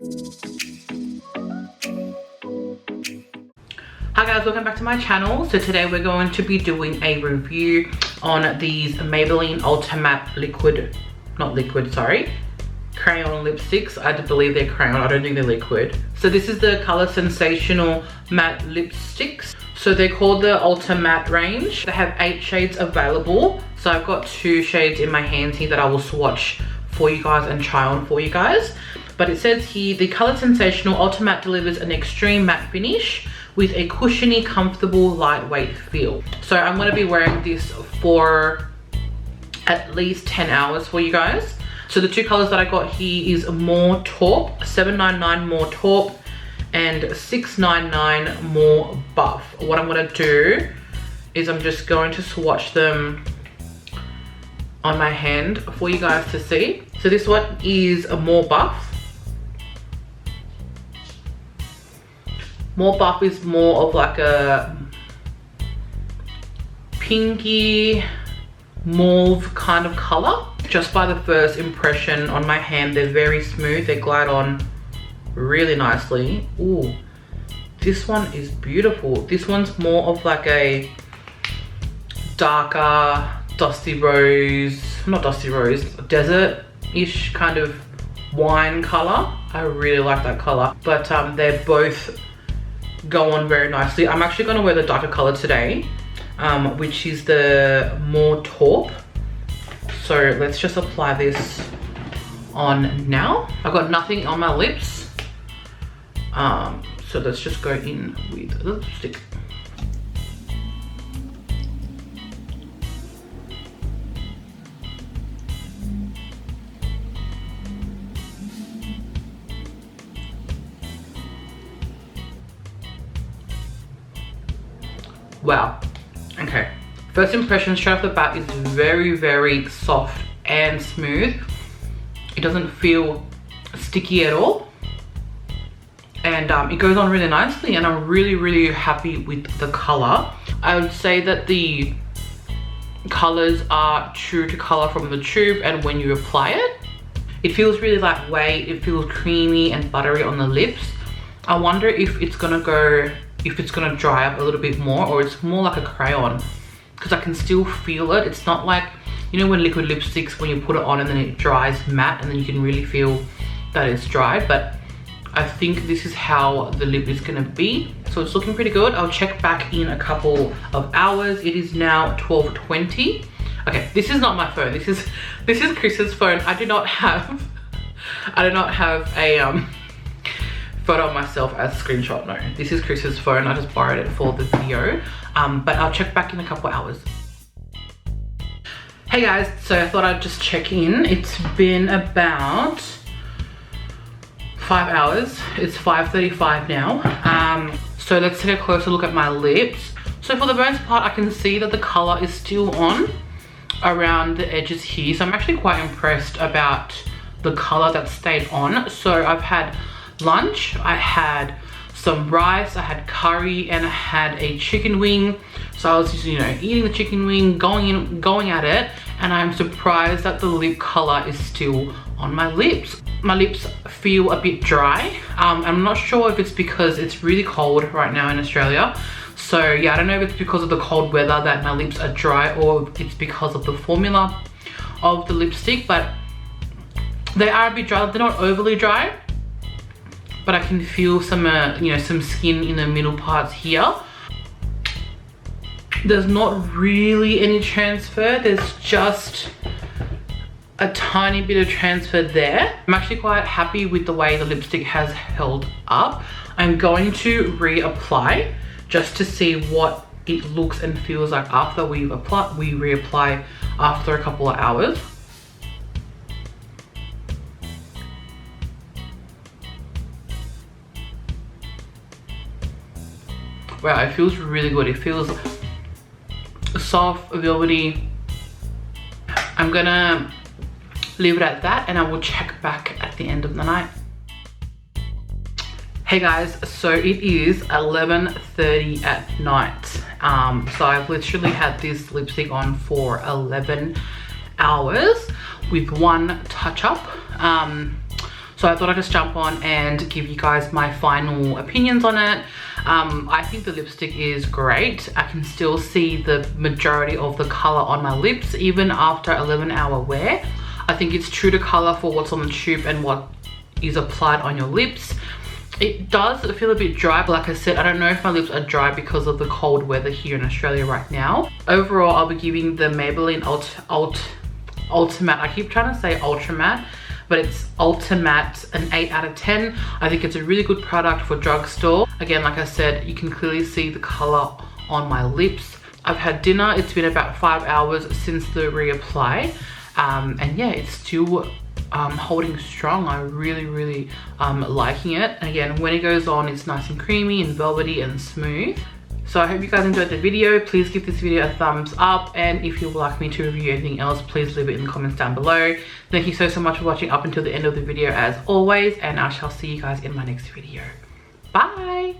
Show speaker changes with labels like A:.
A: Hi guys, welcome back to my channel. So today we're going to be doing a review on these Maybelline Ultimatte crayon lipsticks. I do believe they're crayon, I don't think they're liquid. So this is the Color Sensational Matte Lipsticks. So they're called the Ultimatte range. They have 8 shades available. So I've got 2 shades in my hands here that I will swatch for you guys and try on for you guys. But it says here, the Color Sensational Ultimatte delivers an extreme matte finish with a cushiony, comfortable, lightweight feel. So I'm gonna be wearing this for at least 10 hours for you guys. So the 2 colors that I got here is More Taupe, $7.99 More Taupe, and $6.99 More Buff. What I'm gonna do is I'm just going to swatch them on my hand for you guys to see. So this one is a More Buff. More Buff is more of like a pinky mauve kind of color. Just by the first impression on my hand, they're very smooth. They glide on really nicely. Ooh, this one is beautiful. This one's more of like a darker dusty rose, not dusty rose, desert-ish kind of wine color. I really like that color, but they're both go on very nicely. I'm actually going to wear the darker color today, which is the More Taupe. So let's just apply this on now. I've got nothing on my lips, so let's just go in with the lipstick. Wow, okay. First impression straight off the bat is very, very soft and smooth. It doesn't feel sticky at all. And it goes on really nicely, and I'm really, really happy with the color. I would say that the colors are true to color from the tube, and when you apply it, it feels really lightweight. It feels creamy and buttery on the lips. I wonder if it's gonna dry up a little bit more, or it's more like a crayon, because I can still feel it. It's not like, you know, when liquid lipsticks, when you put it on and then it dries matte and then you can really feel that it's dried. But I think this is how the lip is gonna be. So it's looking pretty good. I'll check back in a couple of hours. It is now 12:20. Okay, this is not my phone. This is Chris's phone. I do not have a photo of myself as a screenshot. No, this is Chris's phone. I just borrowed it for the video, but I'll check back in a couple hours. Hey guys, so I thought I'd just check in. It's been about 5 hours. It's 5:35 now. So let's take a closer look at my lips. So for the most part, I can see that the color is still on around the edges here. So I'm actually quite impressed about the color that stayed on. So I've had lunch, I had some rice, I had curry, and I had a chicken wing. So I was just, you know, eating the chicken wing, going at it, and I'm surprised that the lip color is still on my lips. My lips feel a bit dry. I'm not sure if it's because it's really cold right now in Australia. So yeah, I don't know if it's because of the cold weather that my lips are dry, or if it's because of the formula of the lipstick, but they are a bit dry. They're not overly dry, but I can feel some, you know, some skin in the middle parts here. There's not really any transfer. There's just a tiny bit of transfer there. I'm actually quite happy with the way the lipstick has held up. I'm going to reapply just to see what it looks and feels like after we reapply after a couple of hours. Wow, it feels really good. It feels soft, velvety. I'm gonna leave it at that, and I will check back at the end of the night. Hey guys, so it is 11:30 at night. So I've literally had this lipstick on for 11 hours with one touch up. So So I thought I'd just jump on and give you guys my final opinions on it. I think the lipstick is great. I can still see the majority of the color on my lips even after 11-hour wear. I think it's true to color for what's on the tube and what is applied on your lips. It does feel a bit dry, but like I said, I don't know if my lips are dry because of the cold weather here in Australia right now. Overall, I'll be giving the Maybelline Ultimatte, I keep trying to say Ultimatte, but it's Ultimatte, an 8 out of 10. I think it's a really good product for drugstore. Again, like I said, you can clearly see the color on my lips. I've had dinner. It's been about 5 hours since the reapply. And yeah, it's still holding strong. I'm really liking it. And again, when it goes on, it's nice and creamy and velvety and smooth. So I hope you guys enjoyed the video. Please give this video a thumbs up, and if you would like me to review anything else, please leave it in the comments down below. Thank you so much for watching up until the end of the video as always, and I shall see you guys in my next video. Bye.